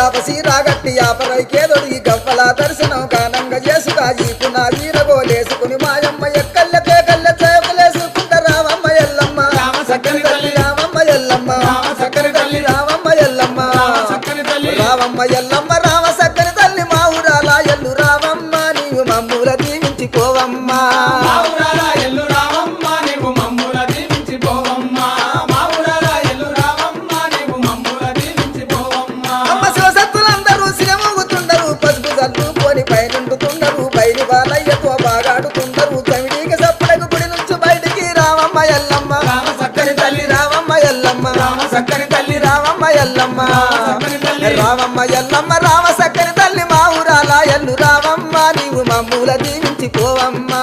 యాపసి రాగట్టి యాపరైకేదొడి గవ్వల దర్శనం కానంగా చేసుగా ఈపున వీరగోలేసుకుని మాయమ్మ ఎక్కల్లకే కళ్ళ చేపలేసుకుంట రామమ్మ ఎల్లమ్మ చక్కని తల్లి రామమ్మ ఎల్లమ్మ చక్కని తల్లి రామమ్మ ఎల్లమ్మ చక్కని తల్లి రామమ్మ ఎల్లమ్మ రామ చక్కని తల్లి మా ఊరాల ఎల్లు రామమ్మ నీవు మమ్ముల దీవించిపోవమ్మా మా ఊరాల ఎల్లు రామమ్మ నీవు మమ్ముల దీవించిపోవమ్మా మా ఊరాల ఎల్లు రామమ్మ నీవు మమ్ముల దీవించిపోవమ్మా అమ్మ శివసత్తులందరూ సిరమూగుతుండరు పసుపు చల్లుకొని పైనుండుతుండరు బయలు బాలయ్యతో బాగాడుతుండరు చమిడికి సప్పుడకు గుడి నుంచి బయటికి రామమ్మ ఎల్లమ్మ రామ చక్కని తల్లి రామమ్మ ఎల్లమ్మ రామ చక్కని తల్లి రామమ్మ ఎల్లమ్మ చక్కని తల్లి రామమ్మ ఎల్లమ్మ రామ చక్కని తల్లి మా ఊరాల ఎల్లు రామమ్మ నీవు మమ్ముల దీవించిపోవమ్మా